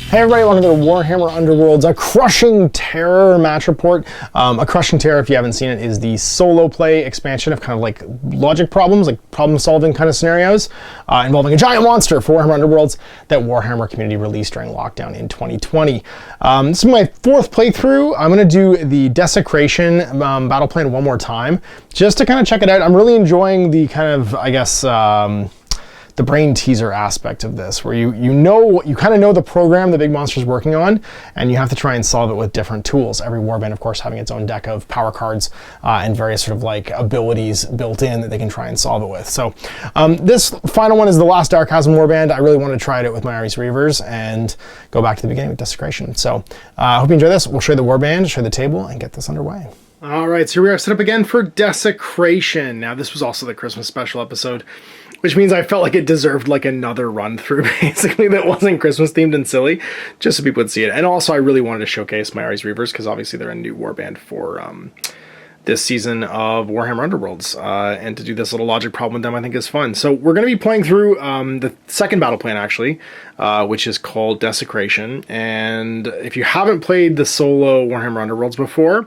Hey everybody, welcome to the Warhammer Underworlds, a Crushing Terror match report. A Crushing Terror, if you haven't seen it, is the solo play expansion of kind of like logic problems, like problem solving kind of scenarios, involving a giant monster for Warhammer Underworlds that Warhammer community released during lockdown in 2020. This is my fourth playthrough. I'm going to do the Desecration battle plan one more time, just to kind of check it out. I'm really enjoying the kind of, I guess, the brain teaser aspect of this, where you kind of know the program the big monster's working on, and you have to try and solve it with different tools. Every warband, of course, having its own deck of power cards and various sort of like abilities built in that they can try and solve it with. So this final one is the last DIRECHASM warband. I really want to try it out with Myari's Reavers and go back to the beginning with Desecration. So I hope you enjoy this. We'll show you the warband, show you the table, and get this underway. All right, so here we are set up again for Desecration. Now, this was also the Christmas special episode, which means I felt like it deserved like another run through, basically, that wasn't Christmas themed and silly, just so people would see it. And also, I really wanted to showcase Myari's Reavers, because obviously they're a new warband for this season of Warhammer Underworlds, and to do this little logic problem with them I think is fun. So we're going to be playing through the second battle plan, actually, which is called Desecration. And if you haven't played the solo Warhammer Underworlds before,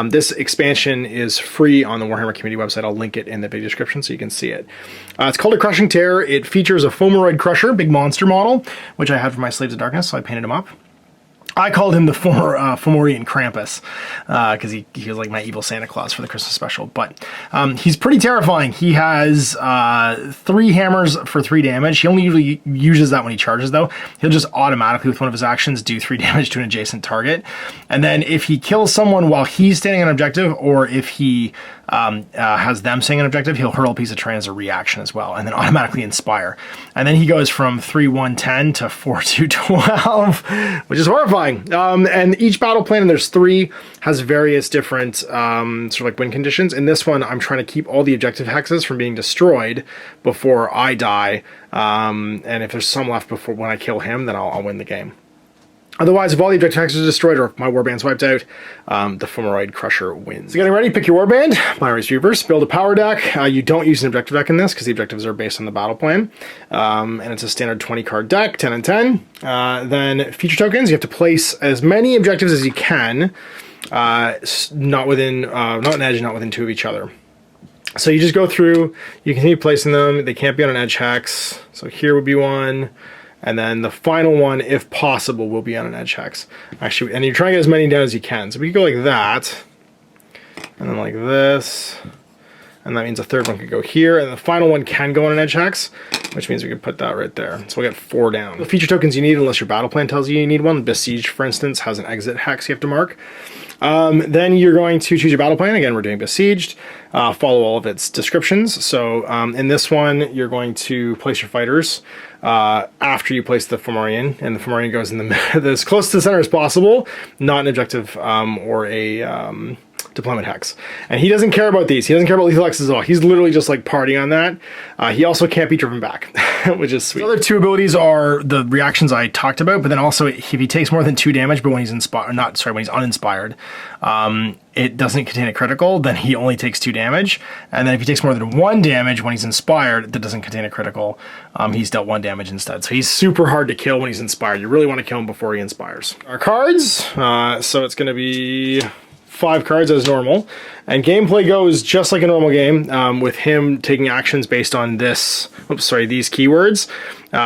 this expansion is free on the Warhammer community website. I'll link it in the video description so you can see it. It's called a Crushing Terror. It features a Fomoroid Crusher, big monster model, which I had for my Slaves of Darkness, so I painted him up. I called him the Fomorian Krampus, because he was like my evil Santa Claus for the Christmas special. But he's pretty terrifying. He has 3 hammers for 3 damage. He only usually uses that when he charges, though. He'll just automatically, with one of his actions, do 3 damage to an adjacent target. And then if he kills someone while he's standing on objective, or if he has them staying on objective, he'll hurl a piece of terrain as a reaction as well, and then automatically inspire. And then he goes from 3-1-10 to 4-2-12, which is horrifying. And each battle plan, and there's 3, has various different sort of like win conditions. In this one, I'm trying to keep all the objective hexes from being destroyed before I die. And if there's some left before when I kill him, then I'll win the game. Otherwise, if all the objective hexes are destroyed, or if my warband's wiped out, the Fomoroid Crusher wins. So getting ready, pick your warband, Myari's Reavers, build a power deck. You don't use an objective deck in this, because the objectives are based on the battle plan. And it's a standard 20-card deck, 10 and 10. Then feature tokens, you have to place as many objectives as you can, not within an edge, not within 2 of each other. So you just go through, you continue placing them, they can't be on an edge hex. So here would be one. And then the final one, if possible, will be on an edge hex. Actually, and you're trying to get as many down as you can. So we could go like that, and then like this, and that means a third one could go here, and the final one can go on an edge hex, which means we could put that right there. So we'll get 4 down. The feature tokens you need, unless your battle plan tells you need one. Besieged, for instance, has an exit hex you have to mark. Then you're going to choose your battle plan. Again, we're doing Besieged. Follow all of its descriptions. So in this one, you're going to place your fighters after you place the Fomorian, and the Fomorian goes in the middle, as close to the center as possible, not an objective or a deployment hex. And he doesn't care about these. He doesn't care about lethal hexes at all. He's literally just like partying on that. He also can't be driven back, which is sweet. The other 2 abilities are the reactions I talked about, but then also if he takes more than 2 damage, but when he's when he's uninspired, it doesn't contain a critical, then he only takes 2 damage. And then if he takes more than 1 damage when he's inspired, that doesn't contain a critical, he's dealt 1 damage instead. So he's super hard to kill when he's inspired. You really want to kill him before he inspires. Our cards, so it's going to be 5 cards as normal, and gameplay goes just like a normal game, with him taking actions based on these keywords.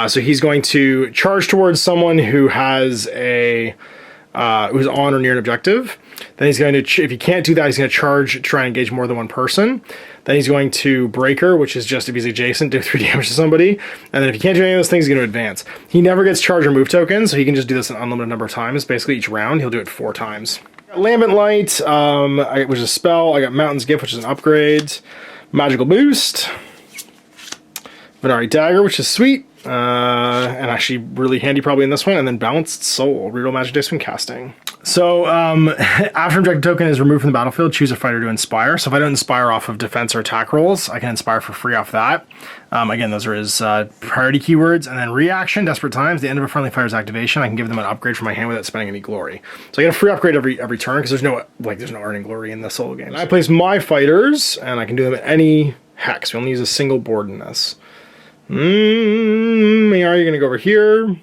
So he's going to charge towards someone who has who's on or near an objective. Then he's going to, if he can't do that, he's going to charge, try and engage more than 1 person. Then he's going to breaker, which is just if he's adjacent, do 3 damage to somebody. And then if he can't do any of those things, he's going to advance. He never gets charge or move tokens, so he can just do this an unlimited number of times. Basically, each round, he'll do it 4 times. Lambent Light, which is a spell. I got Mountain's Gift, which is an upgrade. Magical Boost. Myari Dagger, which is sweet. And actually really handy probably in this one. And then Balanced Soul, reroll magic dice when casting. So after objective token is removed from the battlefield, choose a fighter to inspire. So if I don't inspire off of defense or attack rolls, I can inspire for free off that. Again, those are his priority keywords. And then reaction, desperate times, the end of a friendly fighter's activation, I can give them an upgrade from my hand without spending any glory. So I get a free upgrade every turn, because there's no earning glory in the solo game. And I place my fighters, and I can do them at any hex. We only use a single board in this. Myari, you're gonna go over here.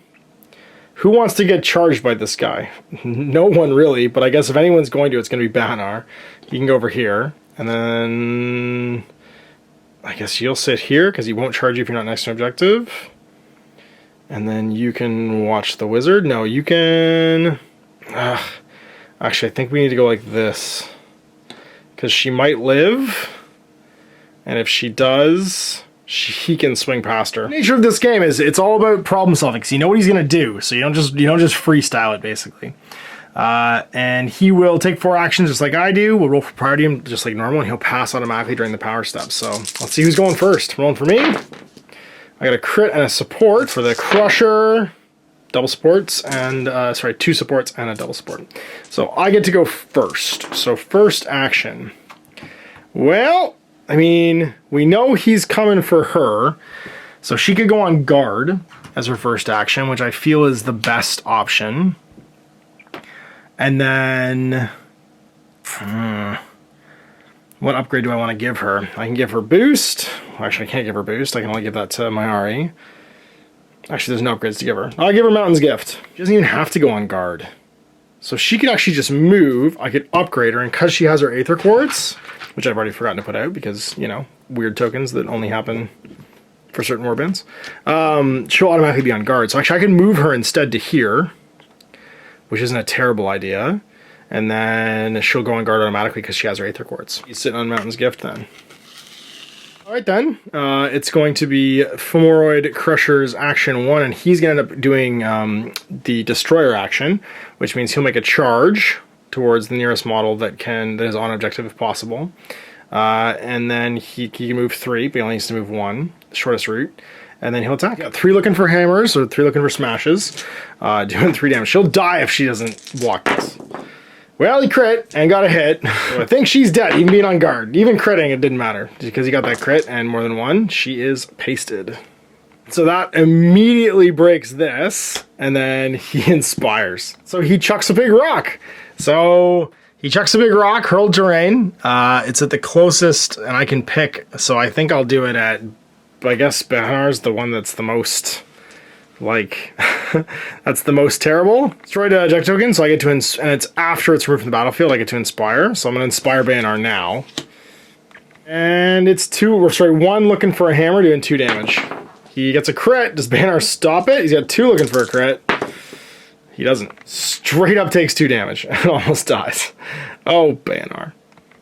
Who wants to get charged by this guy? No one really, but I guess if anyone's going to, it's going to be Banar. He can go over here, and then I guess you'll sit here because he won't charge you if you're not next to an objective. And then you can watch the wizard. No, you can... actually, I think we need to go like this, because she might live, and if she does, he can swing past her. The nature of this game is it's all about problem solving, because you know what he's gonna do, so you don't just freestyle it basically. And he will take 4 actions just like I do. We'll roll for priority just like normal, and he'll pass automatically during the power step. So let's see who's going first. Rolling for me. I got a crit and a support for the Crusher. Double supports and, sorry, 2 supports and a double support. So I get to go first. So first action. Well, I mean, we know he's coming for her. So she could go on guard as her first action, which I feel is the best option. And then, what upgrade do I want to give her? I can give her boost. Actually, I can't give her boost. I can only give that to Myari. Actually, there's no upgrades to give her. I'll give her Mountain's Gift. She doesn't even have to go on guard. So she could actually just move. I could upgrade her, and because she has her Aether Quartz, which I've already forgotten to put out because, you know, weird tokens that only happen for certain warbands, she'll automatically be on guard. So actually, I can move her instead to here, which isn't a terrible idea. And then she'll go on guard automatically because she has her Aether Quartz. He's sitting on Mountain's Gift then. Alright then, it's going to be Fomoroid Crusher's action 1, and he's going to end up doing the Destroyer action, which means he'll make a charge towards the nearest model that is on objective if possible. And then he can move 3, but he only needs to move 1, the shortest route. And then he'll attack. Got 3 looking for hammers, or 3 looking for smashes, doing 3 damage. She'll die if she doesn't block this. Well, he crit and got a hit. So I think she's dead, even being on guard. Even critting, it didn't matter. Because he got that crit and more than 1, she is pasted. So that immediately breaks this, and then he inspires. So he chucks a big rock. So he chucks a big rock, hurled terrain. It's at the closest, and I can pick. So I think I'll do it at, I guess, Bahar's the one that's the most... like, that's the most terrible. Destroyed object token, so I get to, and it's after it's removed from the battlefield, I get to inspire. So I'm going to inspire Banar now. And it's 1 looking for a hammer, doing 2 damage. He gets a crit. Does Banar stop it? He's got 2 looking for a crit. He doesn't. Straight up takes 2 damage and almost dies. Oh, Banar.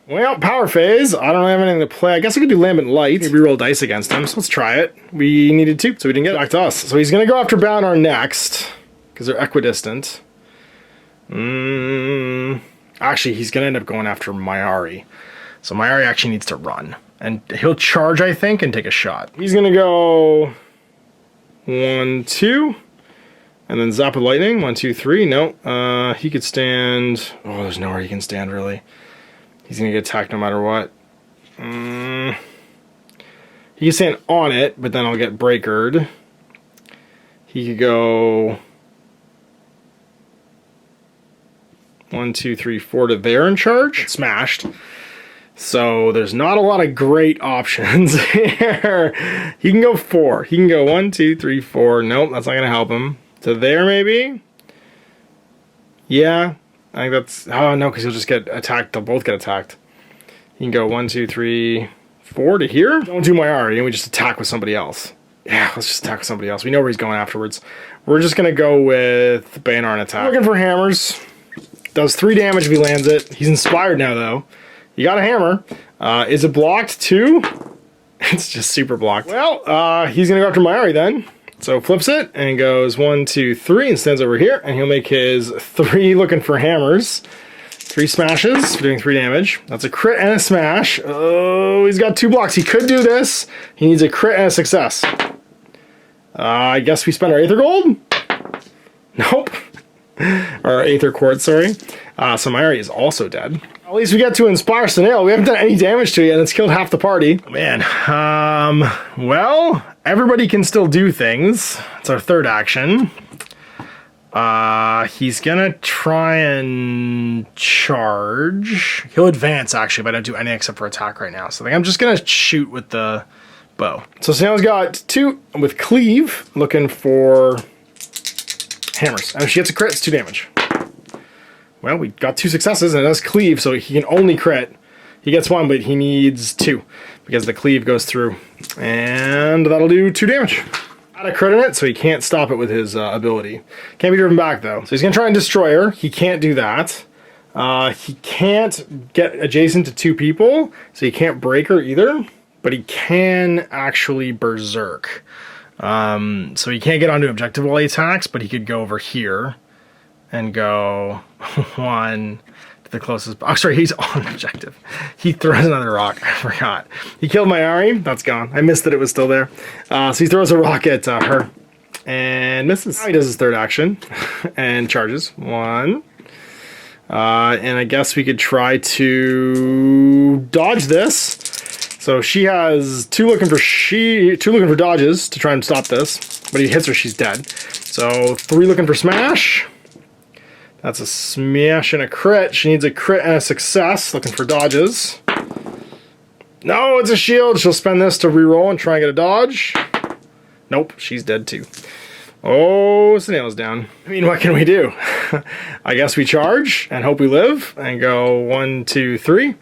Well, power phase. I don't have anything to play. I guess I could do Lambent Light. Maybe roll dice against him, so let's try it. We needed 2, so we didn't get it. Back to us. So he's going to go after Banar next, because they're equidistant. Actually, he's going to end up going after Myari. So Myari actually needs to run. And he'll charge, I think, and take a shot. He's going to go 1, 2, and then zap with lightning. 1, 2, 3. No, he could stand... Oh, there's nowhere he can stand, really. He's going to get attacked no matter what. He can stand on it, but then I'll get breakered. He could go 1, 2, 3, 4 to there and charge. Smashed. So there's not a lot of great options here. He can go 4. He can go 1, 2, 3, 4. Nope, that's not going to help him. To there, maybe? Yeah. I think that's... Oh, no, because he'll just get attacked. They'll both get attacked. You can go 1, 2, 3, 4 to here. Don't do Myari, and we just attack with somebody else. Yeah, let's just attack with somebody else. We know where he's going afterwards. We're just going to go with Banar and attack. Looking for hammers. Does 3 damage if he lands it. He's inspired now, though. You got a hammer. Is it blocked, too? It's just super blocked. Well, he's going to go after Myari, then. So flips it and goes 1, 2, 3 and stands over here, and he'll make his 3 looking for hammers. 3 smashes for doing 3 damage. That's a crit and a smash. Oh, he's got 2 blocks. He could do this. He needs a crit and a success. I guess we spend our Aether Gold? Nope. Or Aether Quartz, sorry. So Myari is also dead. At least we get to inspire Sunil. We haven't done any damage to it yet, and it's killed half the party. Man, well, everybody can still do things. It's our 3rd action. He's gonna try and charge. He'll advance, actually, but I don't do anything except for attack right now. So I think I'm just gonna shoot with the bow. So Sunil's got 2 with cleave, looking for Hammers. And if she gets a crit, it's 2 damage. Well, we got 2 successes, and it does cleave, so he can only crit. He gets 1, but he needs 2, because the cleave goes through. And that'll do 2 damage. Got a crit in it, so he can't stop it with his ability. Can't be driven back, though. So he's going to try and destroy her. He can't do that. He can't get adjacent to 2 people, so he can't break her either. But he can actually berserk. So he can't get onto objective while he attacks, but he could go over here and go 1 to the closest. Oh, sorry, he's on objective. He throws another rock. I forgot. He killed Myari. That's gone. I missed that it was still there. So he throws a rock at her and misses. Now he does his 3rd action and charges. 1. And I guess we could try to dodge this. So she has 2 looking for dodges to try and stop this, but he hits her, she's dead. So 3 looking for smash. That's a smash and a crit. She needs a crit and a success, looking for dodges. No, it's a shield. She'll spend this to reroll and try and get a dodge. Nope, she's dead too. Oh, Snail's down. I mean, what can we do? I guess we charge and hope we live and go 1, 2, 3.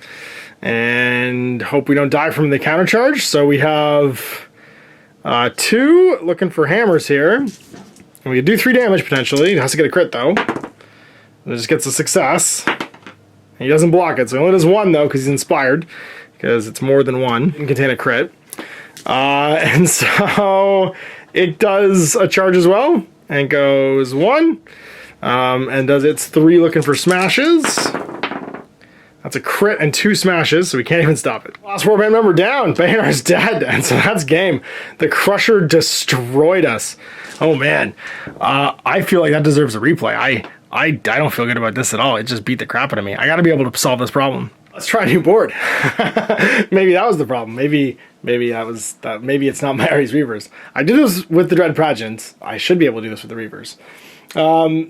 And hope we don't die from the counter charge. So we have 2 looking for hammers here. And we can do 3 damage potentially. He has to get a crit though. And it just gets a success. And he doesn't block it. So he only does 1 though because he's inspired. Because it's more than 1. It can contain a crit. And so it does a charge as well. And goes 1. And does its 3 looking for smashes. That's a crit and 2 smashes, so we can't even stop it. Last warband member down. Bayonar's dead, and so that's game. The Crusher destroyed us. Oh man, I feel like that deserves a replay. I don't feel good about this at all. It just beat the crap out of me. I got to be able to solve this problem. Let's try a new board. Maybe that was the problem. Maybe that was that. Maybe it's not Myari's Reavers. I did this with the Dread Pageant. I should be able to do this with the Reavers.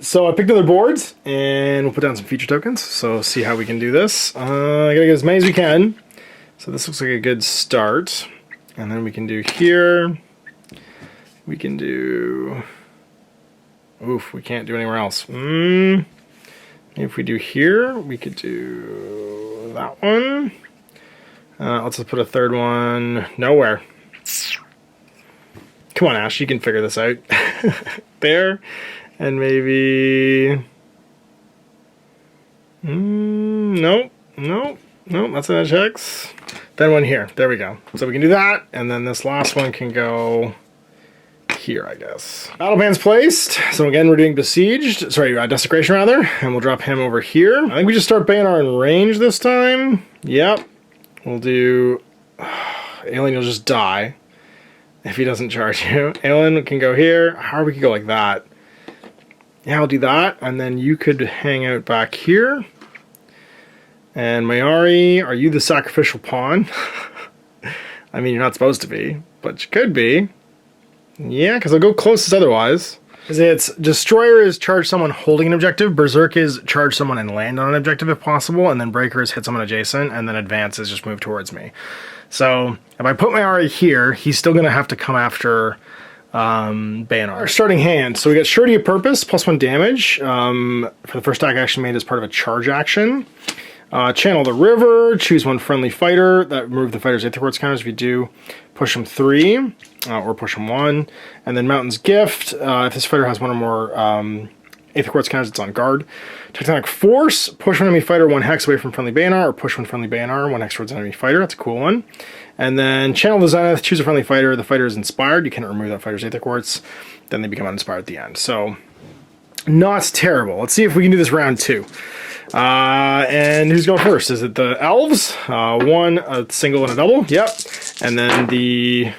So I picked other boards, and we'll put down some feature tokens, so see how we can do this. I gotta get as many as we can. So this looks like a good start. And then we can do here. We can do... Oof, we can't do anywhere else. If we do here, we could do that one. Let's just put a 3rd one nowhere. Come on, Ash, you can figure this out. There. And maybe... Nope, that's an edge hex. Then one here, there we go. So we can do that, and then this last one can go here, I guess. Battle band's placed, so again we're doing Besieged, sorry, Desecration rather, and we'll drop him over here. I think we just start Bayonar in range this time. Yep, we'll do... Alien, you'll just die if he doesn't charge you. Alien can go here, or we could go like that. Yeah, I'll do that, and then you could hang out back here. And Myari, are you the sacrificial pawn? I mean, you're not supposed to be, but you could be. Yeah, because I'll go closest otherwise. Because it's Destroyer is charge someone holding an objective, Berserk is charge someone and land on an objective if possible, and then Breaker is hit someone adjacent, and then Advance is just move towards me. So if I put Myari here, he's still going to have to come after... Bayonar. Our starting hand. So we got Surety of Purpose, +1 damage for the first action made as part of a charge action. Channel the River, choose 1 friendly fighter. That remove the fighter's Aether Quartz counters. If you do, push him 3, or push him 1. And then Mountain's Gift. If this fighter has 1 or more Aether Quartz counters, it's on guard. Tectonic Force, push one enemy fighter 1 hex away from friendly Bayonar, or push 1 friendly Bayonar 1 hex towards an enemy fighter. That's a cool one. And then Channel the Zenith, choose a friendly fighter. The fighter is inspired. You can't remove that fighter's Aether Quartz. Then they become uninspired at the end. So, not terrible. Let's see if we can do this round 2. And who's going first? Is it the Elves? 1, a single, and a double. Yep. And then the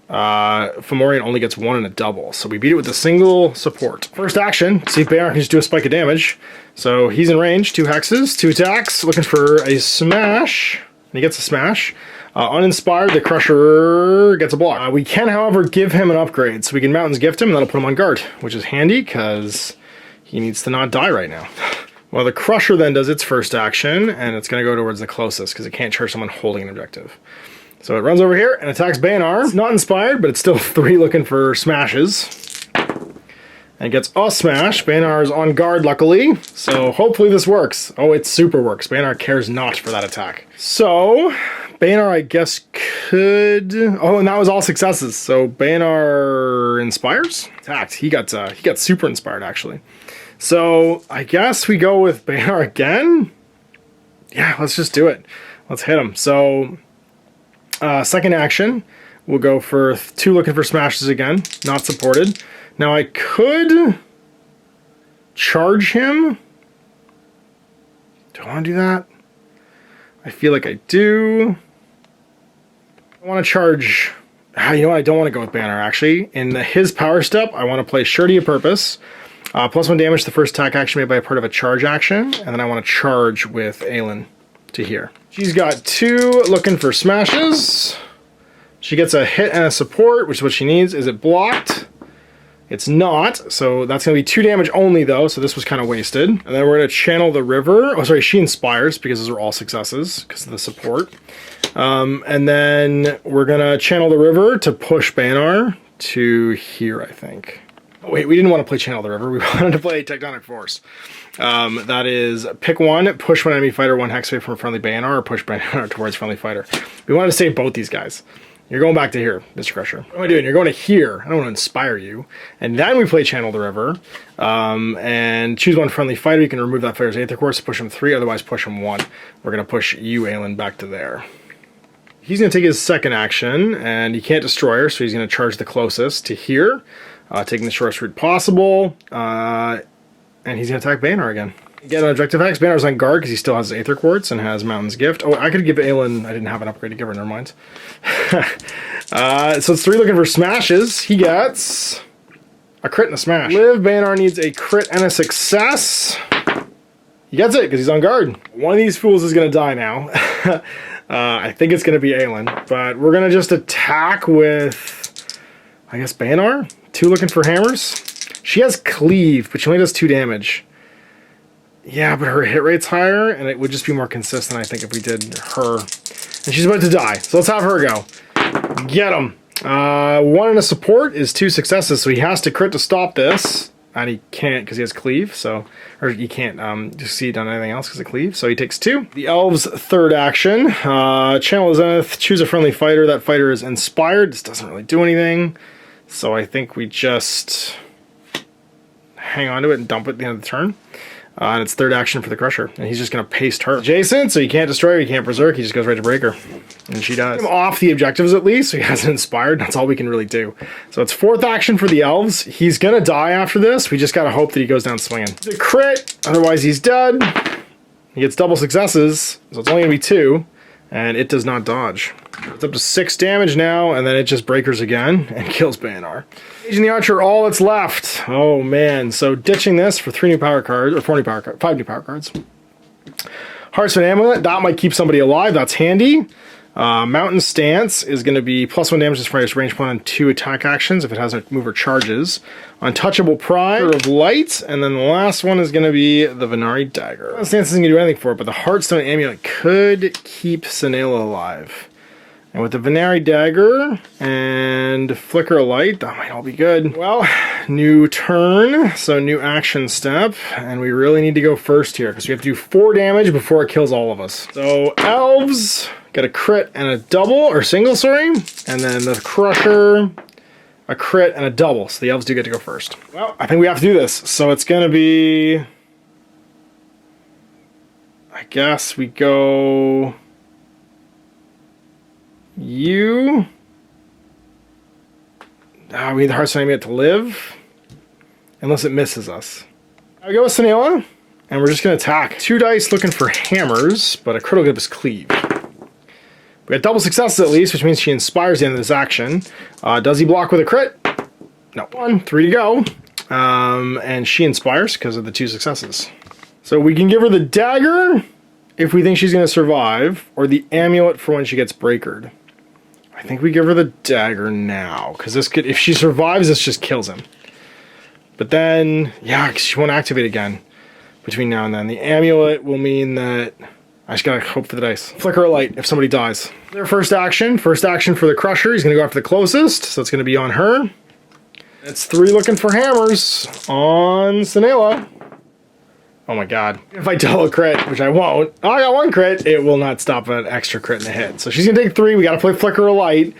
Fomorian only gets 1 and a double. So we beat it with a single support. First action, see if Bayonar can just do a spike of damage. So he's in range, 2 hexes, 2 attacks, looking for a smash. And he gets a smash. Uninspired, the Crusher gets a block. We can, however, give him an upgrade. So we can Mountain's Gift him, and that'll put him on guard, which is handy, because he needs to not die right now. Well, the Crusher then does its first action, and it's going to go towards the closest, because it can't charge someone holding an objective. So it runs over here and attacks Bayonar. It's not inspired, but it's still 3 looking for smashes. and gets a smash. Banar is on guard, luckily, so hopefully this works. Oh, it super works. Banar cares not for that attack. So, Banar, I guess, could... Oh, and that was all successes. So, Banar inspires? Attacked. He got super inspired, actually. So, I guess we go with Banar again? Yeah, let's just do it. Let's hit him. So, second action, we'll go for 2 looking for smashes again. Not supported. Now I could charge him. Do I want to do that? I feel like I do. I want to charge... you know what? I don't want to go with Banar, actually. In his power step, I want to play Surety of Purpose. +1 damage to the first attack action made by a part of a charge action. And then I want to charge with Aelin to here. She's got 2 looking for smashes. She gets a hit and a support, which is what she needs. Is it blocked? It's not, so that's going to be 2 damage only, though, so this was kind of wasted. And then we're going to channel the river. Oh, sorry, she inspires, because those are all successes, because of the support. And then we're going to channel the river to push Banar to here, I think. Oh, wait, we didn't want to play channel the river. We wanted to play Tectonic Force. That is, pick one, push one enemy fighter 1 hex away from a friendly Banar, or push Banar towards friendly fighter. We wanted to save both these guys. You're going back to here, Mr. Crusher. What am I doing? You're going to here. I don't want to inspire you. And then we play Channel the River. And choose one friendly fighter. You can remove that fighter's Aether Quartz to push him 3, otherwise push him 1. We're going to push you, Aelin, back to there. He's going to take his second action, and he can't destroy her, so he's going to charge the closest to here, taking the shortest route possible. And he's going to attack Banar again. Get an objective X. Banar's on guard because he still has Aether Quartz and has Mountain's Gift. Oh, I could give Aelin... I didn't have an upgrade to give her, never mind. So it's 3 looking for smashes. He gets a crit and a smash. Liv, Banar needs a crit and a success. He gets it because he's on guard. One of these fools is going to die now. I think it's going to be Aelin, but we're going to just attack with, I guess, Banar. 2 looking for hammers. She has Cleave, but she only does 2 damage. Yeah, but her hit rate's higher, and it would just be more consistent, I think, if we did her. And she's about to die, so let's have her go. Get him. 1 and a support is 2 successes, so he has to crit to stop this. And he can't because he has Cleave, so... Or he can't succeed on anything else because of Cleave, so he takes 2. The Elves' third action. Channel the Zenith, choose a friendly fighter. That fighter is inspired. This doesn't really do anything. So I think we just... hang on to it and dump it at the end of the turn. And it's third action for the Crusher. And he's just going to paste her. Adjacent, so he can't destroy her, he can't berserk, he just goes right to break her. And she does. Him off the objectives at least, so he hasn't inspired. That's all we can really do. So it's 4th action for the Elves. He's going to die after this. We just got to hope that he goes down swinging. The crit, otherwise he's dead. He gets double successes, so it's only going to be 2. And it does not dodge. It's up to 6 damage now, and then it just breakers again and kills Banar. Aging the Archer, all that's left. Oh man, so ditching this for 3 new power cards, or 4 new power cards, 5 new power cards. Heartsman Amulet, that might keep somebody alive, that's handy. Mountain Stance is going to be +1 damage to its range point on 2 attack actions if it has a move or charges. Untouchable Pride of Light, and then the last one is going to be the Myari Dagger. Mountain Stance isn't going to do anything for it, but the Heartstone Amulet could keep Sanela alive. And with the Myari Dagger and Flicker of Light, that might all be good. Well, new turn, so new action step, and we really need to go first here, because we have to do 4 damage before it kills all of us. So, Elves get a crit and a double, or single, sorry, and then the Crusher, a crit and a double, so the Elves do get to go first. Well, I think we have to do this, so it's going to be... I guess we go... You... we need the Hearthstone Amulet to live. Unless it misses us. Now we go with Sanela, and we're just going to attack. 2 dice looking for hammers, but a crit will give us Cleave. We got double successes at least, which means she inspires the end of this action. Does he block with a crit? No. 1, 3 to go. And she inspires because of the 2 successes. So we can give her the dagger if we think she's going to survive, or the amulet for when she gets breakered. I think we give her the dagger now, because this could, if she survives, this just kills him. But then, yeah, because she won't activate again between now and then. The amulet will mean that I just gotta hope for the dice. Flicker of Light if somebody dies. Their first action for the Crusher, he's gonna go after the closest, so it's gonna be on her. It's 3 looking for hammers on Sanela. Oh my god. If I double crit, which I won't, oh, I got 1 crit, it will not stop an extra crit in the hit. So she's gonna take 3, we gotta play Flicker of Light,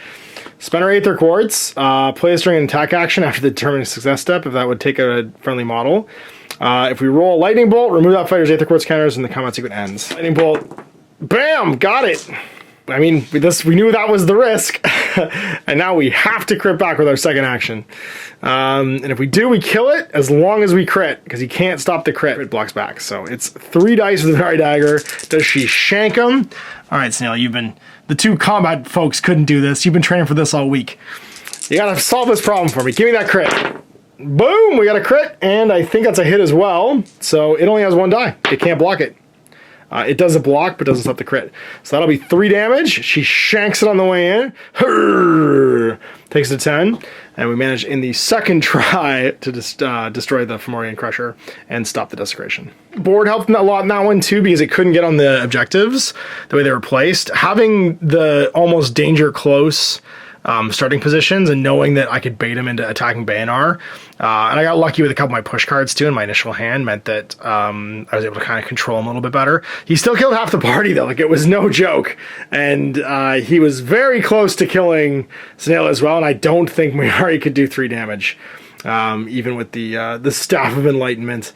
spend our Aether Quartz, play this during an attack action after the determining success step, if that would take a friendly model. If we roll a Lightning Bolt, remove that fighter's Aether Quartz counters and the combat sequence ends. Lightning Bolt, bam, got it! I mean, we knew that was the risk, and now we have to crit back with our second action. And if we do, we kill it as long as we crit, because he can't stop the crit. It blocks back. So it's 3 dice with the Myari Dagger. Does she shank him? All right, Snail, the 2 combat folks couldn't do this. You've been training for this all week. You gotta solve this problem for me. Give me that crit. Boom, we got a crit, and I think that's a hit as well. So it only has 1 die. It can't block it. It does a block, but doesn't stop the crit. So that'll be 3 damage. She shanks it on the way in. Takes it to 10. And we manage in the second try to destroy the Fomoroid Crusher and stop the desecration. Board helped a lot in that one too, because it couldn't get on the objectives the way they were placed. Having the almost danger close starting positions and knowing that I could bait him into attacking Bayonar. And I got lucky with a couple of my push cards too in my initial hand, meant that I was able to kind of control him a little bit better. He still killed half the party though, like it was no joke. And he was very close to killing Snail as well, and I don't think Myari could do 3 damage, even with the Staff of Enlightenment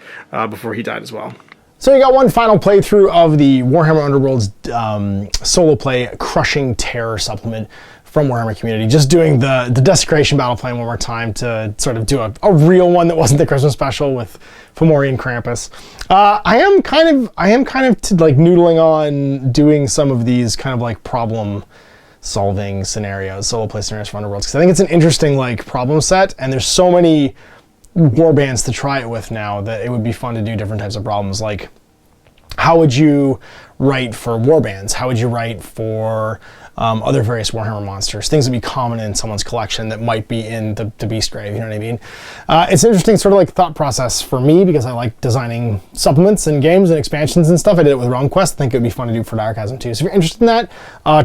before he died as well. So you got one final playthrough of the Warhammer Underworlds solo play Crushing Terror supplement from Warhammer Community. Just doing the Desecration battle plan one more time to sort of do a real one that wasn't the Christmas special with Fomorian Krampus. I am kind of like noodling on doing some of these kind of like problem solving scenarios, solo play scenarios for Underworlds, because I think it's an interesting like problem set, and there's so many warbands to try it with now that it would be fun to do different types of problems. Like, how would you write for warbands? How would you write for other various Warhammer monsters? Things that would be common in someone's collection that might be in the Beast Grave, you know what I mean? It's an interesting sort of like thought process for me, because I like designing supplements and games and expansions and stuff. I did it with RealmQuest. I think it would be fun to do for DIRECHASM too. So if you're interested in that,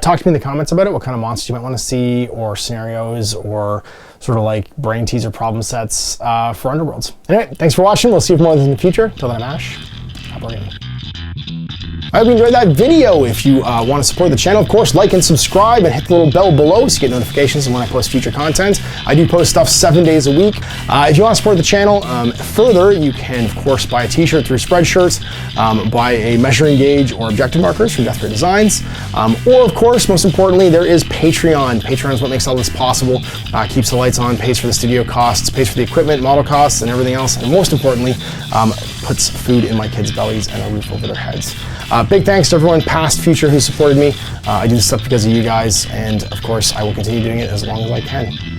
talk to me in the comments about it, what kind of monsters you might want to see, or scenarios, or sort of like brain teaser problem sets for Underworlds. Anyway, thanks for watching. We'll see you for more of this in the future. Till then, I'm Ash. Happy gaming. I hope you enjoyed that video. If you want to support the channel, of course, like and subscribe and hit the little bell below so you get notifications when I post future content. I do post stuff 7 days a week. If you want to support the channel further, you can, of course, buy a t-shirt through Spreadshirts, buy a measuring gauge or objective markers from Deathray Designs, or, of course, most importantly, there is Patreon. Patreon is what makes all this possible, keeps the lights on, pays for the studio costs, pays for the equipment, model costs, and everything else, and most importantly, puts food in my kids' bellies and a roof over their heads. Big thanks to everyone, past, future, who supported me. I do this stuff because of you guys, and of course, I will continue doing it as long as I can.